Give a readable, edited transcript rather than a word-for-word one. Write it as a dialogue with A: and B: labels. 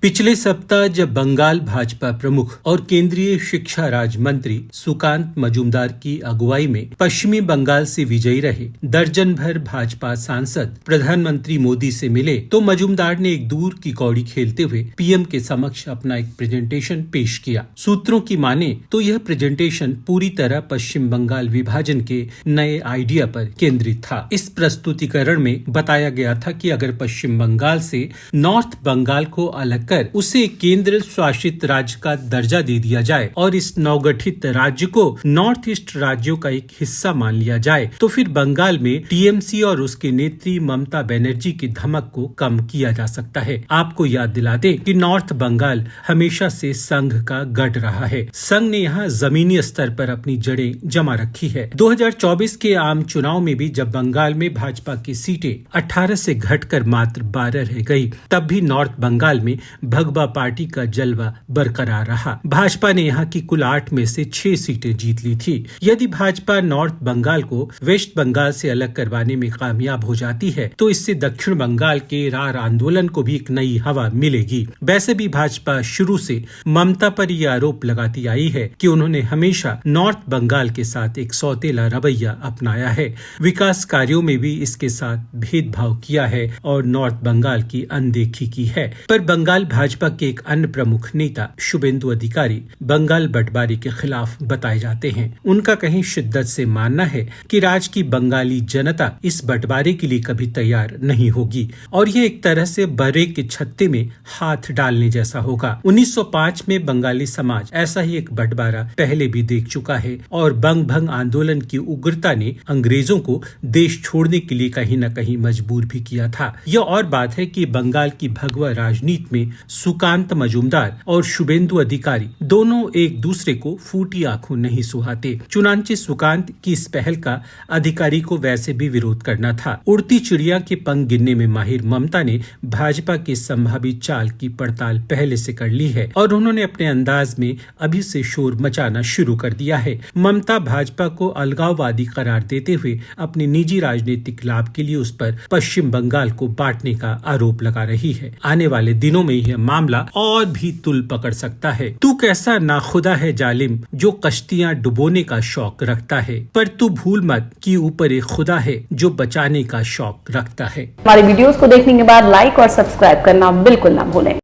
A: पिछले सप्ताह जब बंगाल भाजपा प्रमुख और केंद्रीय शिक्षा राज्य मंत्री सुकांत मजूमदार की अगुवाई में पश्चिमी बंगाल से विजयी रहे दर्जन भर भाजपा सांसद प्रधानमंत्री मोदी से मिले तो मजूमदार ने एक दूर की कौड़ी खेलते हुए पीएम के समक्ष अपना एक प्रेजेंटेशन पेश किया। सूत्रों की माने तो यह प्रेजेंटेशन पूरी तरह पश्चिम बंगाल विभाजन के नए आइडिया पर केंद्रित था। इस प्रस्तुतिकरण में बताया गया था कि अगर पश्चिम बंगाल से नॉर्थ बंगाल को अलग कर उसे केंद्र शासित राज्य का दर्जा दे दिया जाए और इस नवगठित राज्य को नॉर्थ ईस्ट राज्यों का एक हिस्सा मान लिया जाए तो फिर बंगाल में टीएमसी और उसके नेत्री ममता बनर्जी की धमक को कम किया जा सकता है। आपको याद दिला दें कि नॉर्थ बंगाल हमेशा से संघ का गढ़ रहा है। संघ ने यहाँ जमीनी स्तर पर अपनी जड़ें जमा रखी है। 2024 के आम चुनाव में भी जब बंगाल में भाजपा की सीटें 18 से घटकर मात्र 12 रह गई, तब भी नॉर्थ बंगाल में भगवा पार्टी का जलवा बरकरार रहा। भाजपा ने यहाँ की कुल 8 में से 6 सीटें जीत ली थी। यदि भाजपा नॉर्थ बंगाल को वेस्ट बंगाल से अलग करवाने में कामयाब हो जाती है तो इससे दक्षिण बंगाल के रार आंदोलन को भी एक नई हवा मिलेगी। वैसे भी भाजपा शुरू से ममता पर यह आरोप लगाती आई है कि उन्होंने हमेशा नॉर्थ बंगाल के साथ एक सौतेला रवैया अपनाया है, विकास कार्यों में भी इसके साथ भेदभाव किया है और नॉर्थ बंगाल की अनदेखी की है। पर बंगाल भाजपा के एक अन्य प्रमुख नेता शुभेंदु अधिकारी बंगाल बंटवारे के खिलाफ बताए जाते हैं। उनका कहीं शिद्दत से मानना है कि राज्य की बंगाली जनता इस बंटवारे के लिए कभी तैयार नहीं होगी और ये एक तरह से बड़े के छत्ते में हाथ डालने जैसा होगा। 1905 में बंगाली समाज ऐसा ही एक बंटवारा पहले भी देख चुका है और बंग भंग आंदोलन की उग्रता ने अंग्रेजों को देश छोड़ने के लिए कहीं न कहीं मजबूर भी किया था। यह और बात है कि बंगाल की भगवा राजनीति में सुकांत मजूमदार और शुभेंदु अधिकारी दोनों एक दूसरे को फूटी आंखों नहीं सुहाते। चुनांचे सुकांत की इस पहल का अधिकारी को वैसे भी विरोध करना था। उड़ती चिड़िया के पंख गिनने में माहिर ममता ने भाजपा की संभावित चाल की पड़ताल पहले से कर ली है और उन्होंने अपने अंदाज में अभी से शोर मचाना शुरू कर दिया है। ममता भाजपा को अलगाववादी करार देते हुए अपने निजी राजनीतिक लाभ के लिए उस पर पश्चिम बंगाल को बांटने का आरोप लगा रही है। आने वाले दिनों में यह मामला और भी तुल पकड़ सकता है। तू कैसा नाखुदा है जालिम जो कश्तियां डुबोने का शौक रखता है, पर तू भूल मत कि ऊपर एक खुदा है जो बचाने का शौक रखता है।
B: हमारे वीडियोस को देखने के बाद लाइक और सब्सक्राइब करना बिल्कुल ना भूलें।